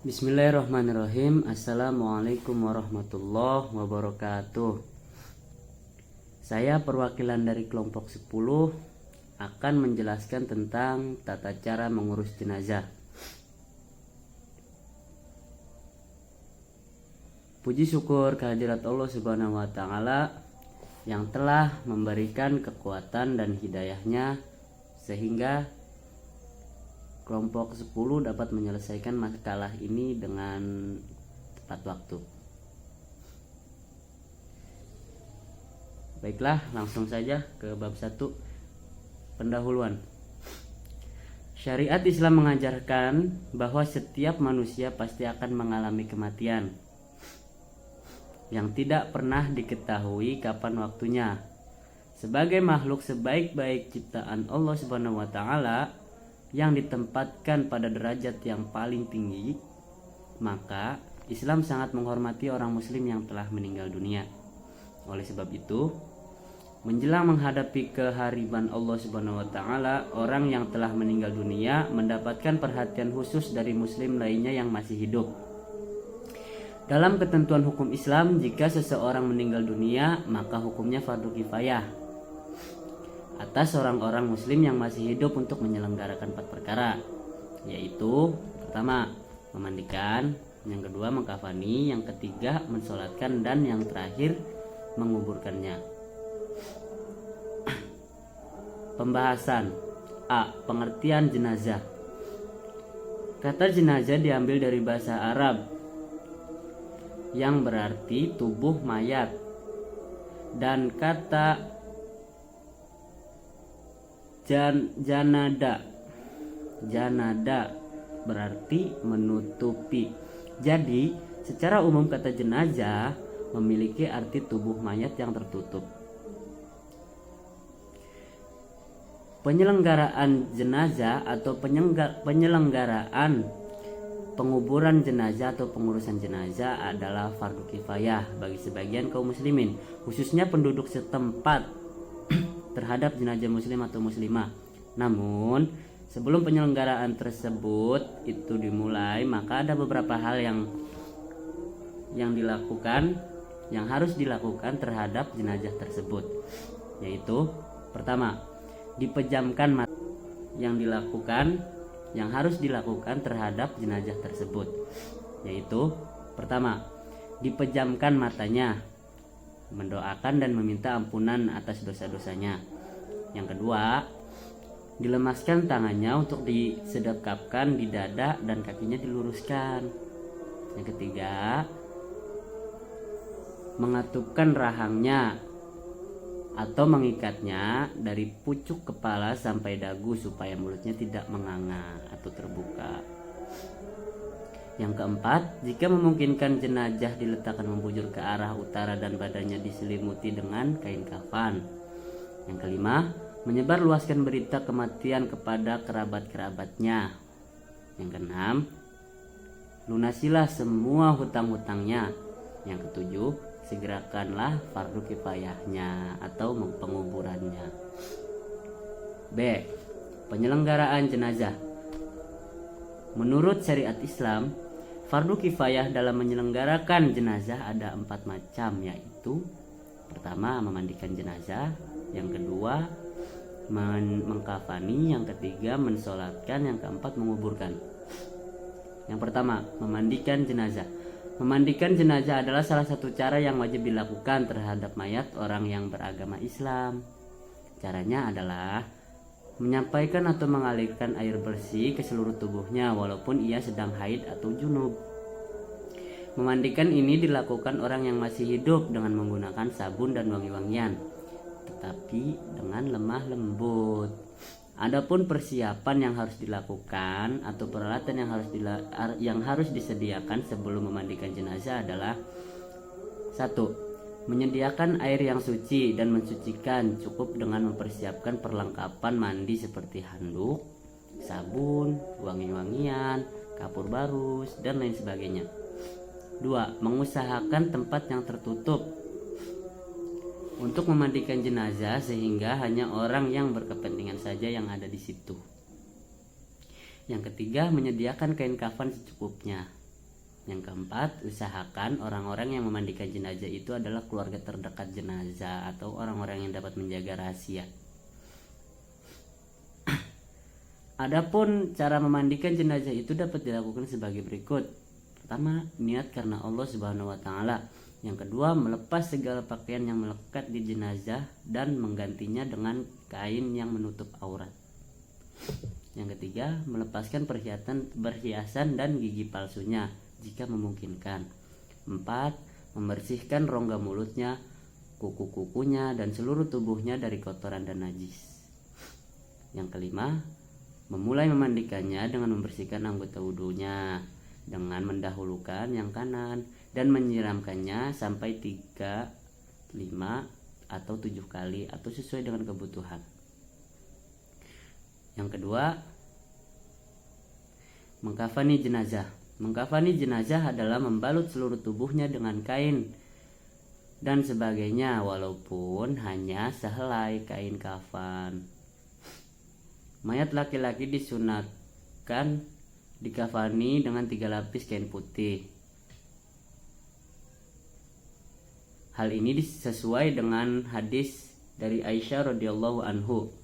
Bismillahirrahmanirrahim. Assalamualaikum warahmatullahi wabarakatuh. Saya perwakilan dari kelompok 10 akan menjelaskan tentang tata cara mengurus jenazah. Puji syukur kehadirat Allah Subhanahu wa taala yang telah memberikan kekuatan dan hidayahnya sehingga kelompok 10 dapat menyelesaikan makalah ini dengan tepat waktu. Baiklah, langsung saja ke bab 1, pendahuluan. Syariat Islam mengajarkan bahwa setiap manusia pasti akan mengalami kematian yang tidak pernah diketahui kapan waktunya. Sebagai makhluk sebaik-baik ciptaan Allah Subhanahu wa taala yang ditempatkan pada derajat yang paling tinggi, maka Islam sangat menghormati orang muslim yang telah meninggal dunia. Oleh sebab itu, menjelang menghadapi kehariban Allah Subhanahu wa taala, orang yang telah meninggal dunia mendapatkan perhatian khusus dari muslim lainnya yang masih hidup. Dalam ketentuan hukum Islam, jika seseorang meninggal dunia, maka hukumnya fardu kifayah atas orang-orang muslim yang masih hidup untuk menyelenggarakan 4 perkara, yaitu pertama, memandikan, yang kedua, mengkafani, yang ketiga, mensolatkan, dan yang terakhir, menguburkannya. Pembahasan. A. Pengertian jenazah. Kata jenazah diambil dari bahasa Arab yang berarti tubuh mayat, dan kata janada berarti menutupi. Jadi secara umum kata jenazah memiliki arti tubuh mayat yang tertutup. Penyelenggaraan jenazah atau penyelenggaraan penguburan jenazah atau pengurusan jenazah adalah fardu kifayah bagi sebagian kaum muslimin, khususnya penduduk setempat terhadap jenazah muslim atau muslimah. Namun sebelum penyelenggaraan tersebut itu dimulai, maka ada beberapa hal yang harus dilakukan terhadap jenazah tersebut, yaitu pertama, dipejamkan mata. Yang harus dilakukan terhadap jenazah tersebut, yaitu pertama, dipejamkan matanya, mendoakan dan meminta ampunan atas dosa-dosanya. Yang kedua, dilemaskan tangannya untuk disedekapkan di dada dan kakinya diluruskan. Yang ketiga, mengatupkan rahangnya atau mengikatnya dari pucuk kepala sampai dagu supaya mulutnya tidak menganga atau terbuka. Yang keempat, jika memungkinkan jenazah diletakkan membujur ke arah utara dan badannya diselimuti dengan kain kafan. Yang kelima, menyebarluaskan berita kematian kepada kerabat-kerabatnya. Yang keenam, lunasilah semua hutang-hutangnya. Yang ketujuh, segerakanlah fardu kifayahnya atau penguburannya. B. Penyelenggaraan jenazah. Menurut syariat Islam, fardu kifayah dalam menyelenggarakan jenazah ada 4 macam, yaitu pertama, memandikan jenazah, yang kedua, mengkafani, yang ketiga, mensolatkan, yang keempat, menguburkan. Yang pertama, memandikan jenazah. Memandikan jenazah adalah salah satu cara yang wajib dilakukan terhadap mayat orang yang beragama Islam. Caranya adalah menyampaikan atau mengalirkan air bersih ke seluruh tubuhnya walaupun ia sedang haid atau junub. Memandikan ini dilakukan orang yang masih hidup dengan menggunakan sabun dan wangi-wangian, tetapi dengan lemah lembut. Adapun persiapan yang harus dilakukan atau peralatan yang harus disediakan sebelum memandikan jenazah adalah 1. Menyediakan air yang suci dan mensucikan, cukup dengan mempersiapkan perlengkapan mandi seperti handuk, sabun, wangi-wangian, kapur barus, dan lain sebagainya. 2. Mengusahakan tempat yang tertutup untuk memandikan jenazah sehingga hanya orang yang berkepentingan saja yang ada di situ. Yang ketiga, menyediakan kain kafan secukupnya. Yang keempat, usahakan orang-orang yang memandikan jenazah itu adalah keluarga terdekat jenazah atau orang-orang yang dapat menjaga rahasia. Adapun cara memandikan jenazah itu dapat dilakukan sebagai berikut. Pertama, niat karena Allah Subhanahu wa taala. Yang kedua, melepas segala pakaian yang melekat di jenazah dan menggantinya dengan kain yang menutup aurat. Yang ketiga, melepaskan perhiasan dan gigi palsunya jika memungkinkan. 4. Membersihkan rongga mulutnya, kuku-kukunya, dan seluruh tubuhnya dari kotoran dan najis. Yang kelima, memulai memandikannya dengan membersihkan anggota wudhunya dengan mendahulukan yang kanan dan menyiramkannya sampai 3, 5, atau 7 kali atau sesuai dengan kebutuhan. Yang kedua, mengkafani jenazah. Mengkafani jenazah adalah membalut seluruh tubuhnya dengan kain dan sebagainya walaupun hanya sehelai kain kafan. Mayat laki-laki disunatkan dikafani dengan 3 lapis kain putih. Hal ini sesuai dengan hadis dari Aisyah radhiyallahu anhu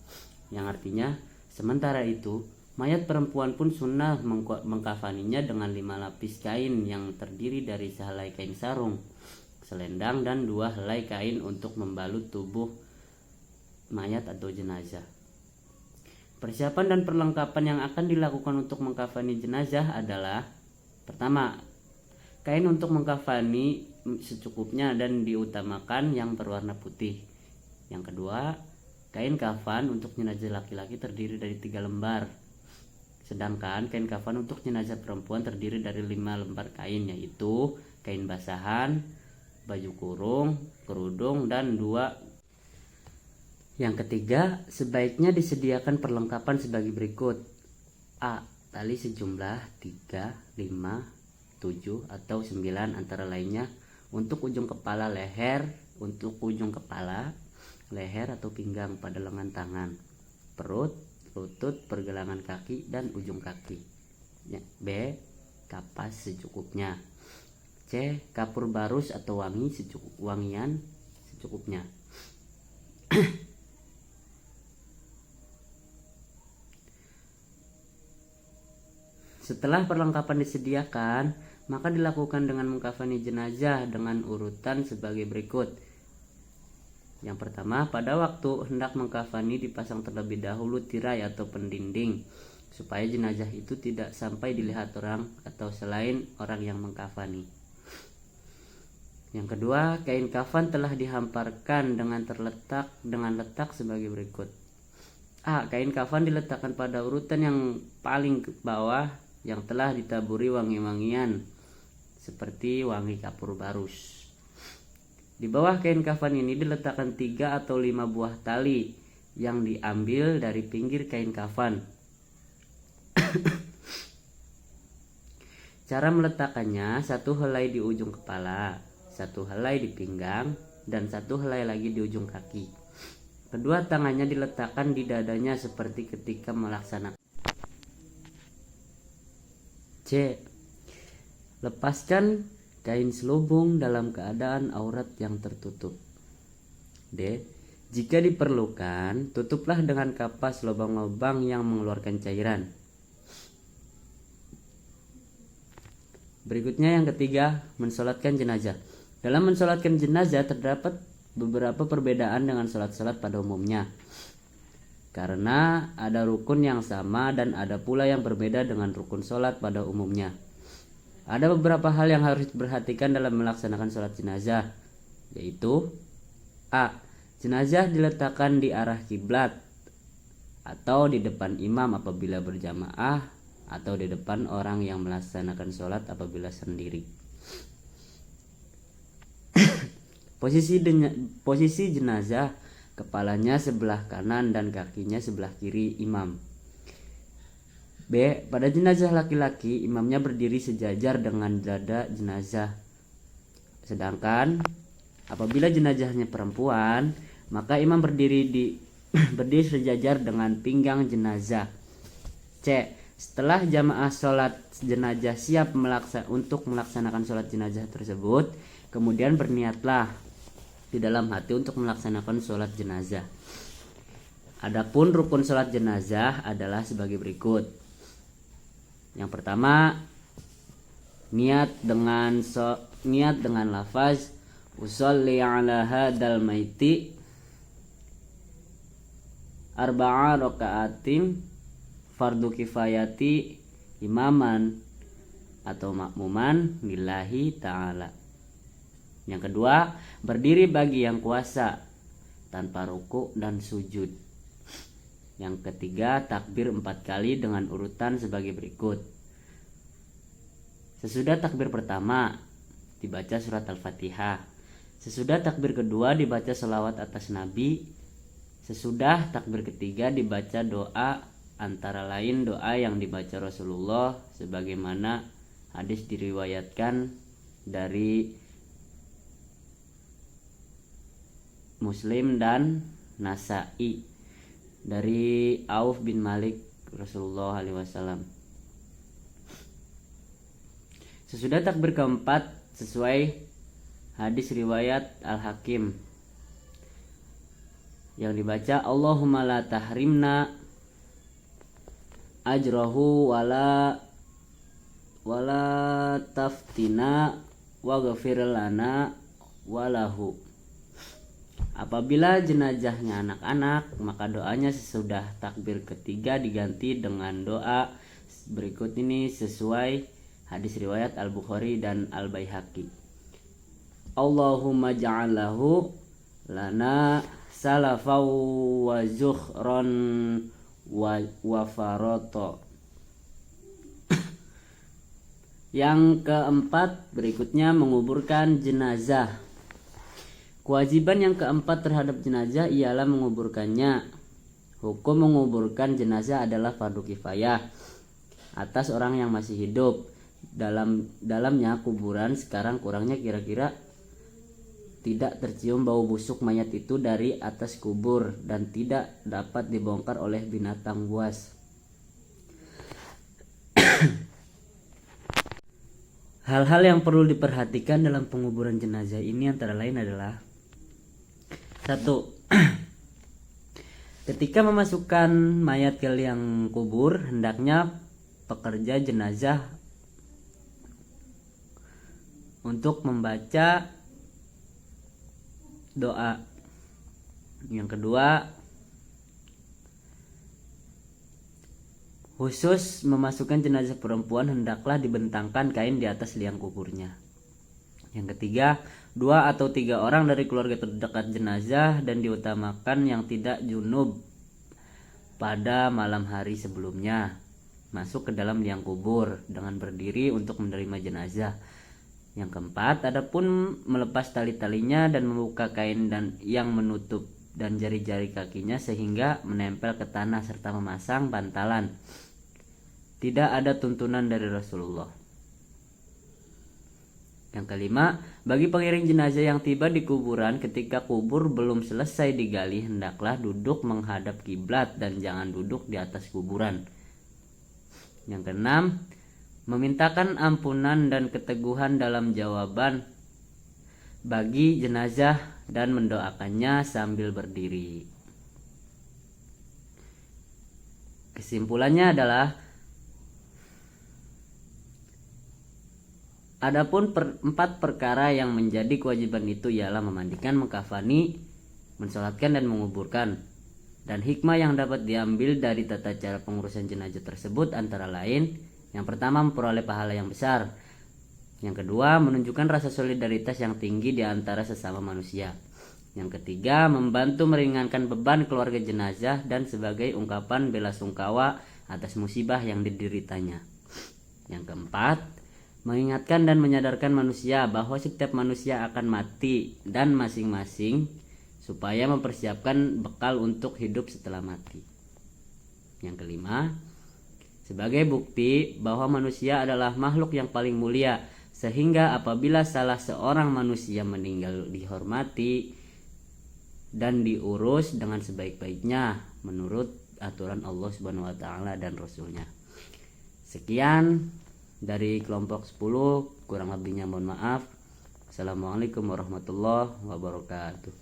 yang artinya, sementara itu mayat perempuan pun sunnah mengkafaninya dengan 5 lapis kain yang terdiri dari sehelai kain sarung, selendang, dan 2 helai kain untuk membalut tubuh mayat atau jenazah. Persiapan dan perlengkapan yang akan dilakukan untuk mengkafani jenazah adalah: pertama, kain untuk mengkafani secukupnya dan diutamakan yang berwarna putih. Yang kedua, kain kafan untuk jenazah laki-laki terdiri dari 3 lembar. Sedangkan kain kafan untuk jenazah perempuan terdiri dari 5 lembar kain, yaitu kain basahan, baju kurung, kerudung, dan 2. Yang ketiga, sebaiknya disediakan perlengkapan sebagai berikut. A. Tali sejumlah 3, 5, 7, atau 9 antara lainnya untuk ujung kepala leher, untuk ujung kepala, leher atau pinggang pada lengan tangan, perut, lutut, pergelangan kaki, dan ujung kaki. B. Kapas secukupnya. C. Kapur barus atau wangian secukupnya. Setelah perlengkapan disediakan, maka dilakukan dengan mengkafani jenazah dengan urutan sebagai berikut. Yang pertama, pada waktu hendak mengkafani dipasang terlebih dahulu tirai atau pendinding supaya jenazah itu tidak sampai dilihat orang atau selain orang yang mengkafani. Yang kedua, kain kafan telah dihamparkan dengan letak sebagai berikut. A. Kain kafan diletakkan pada urutan yang paling ke bawah yang telah ditaburi wangi-wangian seperti wangi kapur barus. Di bawah kain kafan ini diletakkan 3 atau 5 buah tali yang diambil dari pinggir kain kafan. Cara meletakkannya: 1 helai di ujung kepala, 1 helai di pinggang, dan 1 helai lagi di ujung kaki. Kedua tangannya diletakkan di dadanya seperti ketika melaksanakan. C. Lepaskan kain selubung dalam keadaan aurat yang tertutup. D. Jika diperlukan, tutuplah dengan kapas lubang-lubang yang mengeluarkan cairan. Berikutnya yang ketiga, mensolatkan jenazah. Dalam mensolatkan jenazah terdapat beberapa perbedaan dengan sholat-sholat pada umumnya, karena ada rukun yang sama dan ada pula yang berbeda dengan rukun sholat pada umumnya. Ada beberapa hal yang harus diperhatikan dalam melaksanakan sholat jenazah, yaitu: A. Jenazah diletakkan di arah kiblat atau di depan imam apabila berjamaah, atau di depan orang yang melaksanakan sholat apabila sendiri. Posisi jenazah: kepalanya sebelah kanan dan kakinya sebelah kiri imam. B. Pada jenazah laki-laki, imamnya berdiri sejajar dengan dada jenazah. Sedangkan apabila jenazahnya perempuan, maka imam berdiri sejajar dengan pinggang jenazah. C. Setelah jamaah sholat jenazah siap untuk melaksanakan sholat jenazah tersebut, kemudian berniatlah di dalam hati untuk melaksanakan sholat jenazah. Adapun rukun sholat jenazah adalah sebagai berikut. Yang pertama, niat dengan lafaz usolli ala hadal maiti arba'a raka'atin fardu kifayati imaman atau makmuman lillahi ta'ala. Yang kedua, berdiri bagi yang kuasa tanpa ruku dan sujud. Yang ketiga, takbir 4 kali dengan urutan sebagai berikut. Sesudah takbir pertama dibaca surat Al-Fatihah. Sesudah takbir kedua dibaca selawat atas Nabi. Sesudah takbir ketiga dibaca doa, antara lain doa yang dibaca Rasulullah sebagaimana hadis diriwayatkan dari Muslim dan Nasa'i dari Auf bin Malik Rasulullah SAW. Sesudah takbir keempat sesuai hadis riwayat Al-Hakim yang dibaca Allahumma la tahrimna ajrahu wala taftina waghfir lana walahu. Apabila jenazahnya anak-anak, maka doanya sesudah takbir ketiga diganti dengan doa berikut ini sesuai hadis riwayat Al-Bukhari dan Al-Baihaqi. Allahumma ja'alahu lana salafaw wa zukhran wa faroto. Yang keempat berikutnya menguburkan jenazah. Kewajiban yang keempat terhadap jenazah ialah menguburkannya. Hukum menguburkan jenazah adalah fardu kifayah atas orang yang masih hidup. Dalamnya kuburan sekarang kurangnya kira-kira tidak tercium bau busuk mayat itu dari atas kubur dan tidak dapat dibongkar oleh binatang buas. Hal-hal yang perlu diperhatikan dalam penguburan jenazah ini antara lain adalah 1. Ketika memasukkan mayat ke liang kubur, hendaknya pekerja jenazah untuk membaca doa. Yang kedua, khusus memasukkan jenazah perempuan hendaklah dibentangkan kain di atas liang kuburnya. Yang ketiga, 2 atau 3 orang dari keluarga terdekat jenazah dan diutamakan yang tidak junub pada malam hari sebelumnya masuk ke dalam liang kubur dengan berdiri untuk menerima jenazah. Yang keempat, adapun melepas tali-talinya dan membuka kain dan yang menutup dan jari-jari kakinya sehingga menempel ke tanah serta memasang bantalan. Tidak ada tuntunan dari Rasulullah. Yang kelima, bagi pengiring jenazah yang tiba di kuburan ketika kubur belum selesai digali, hendaklah duduk menghadap kiblat dan jangan duduk di atas kuburan. Yang keenam, memintakan ampunan dan keteguhan dalam jawaban bagi jenazah dan mendoakannya sambil berdiri. Kesimpulannya adalah adapun 4 perkara yang menjadi kewajiban itu ialah memandikan, mengkafani, mensolatkan dan menguburkan. Dan hikmah yang dapat diambil dari tata cara pengurusan jenazah tersebut antara lain: yang pertama, memperoleh pahala yang besar. Yang kedua, menunjukkan rasa solidaritas yang tinggi di antara sesama manusia. Yang ketiga, membantu meringankan beban keluarga jenazah dan sebagai ungkapan bela sungkawa atas musibah yang dideritanya. Yang keempat, mengingatkan dan menyadarkan manusia bahwa setiap manusia akan mati dan masing-masing supaya mempersiapkan bekal untuk hidup setelah mati. Yang kelima, sebagai bukti bahwa manusia adalah makhluk yang paling mulia, sehingga apabila salah seorang manusia meninggal dihormati dan diurus dengan sebaik-baiknya menurut aturan Allah Subhanahu wa taala dan Rasulnya. Sekian dari kelompok 10, kurang lebihnya mohon maaf. Assalamualaikum warahmatullahi wabarakatuh.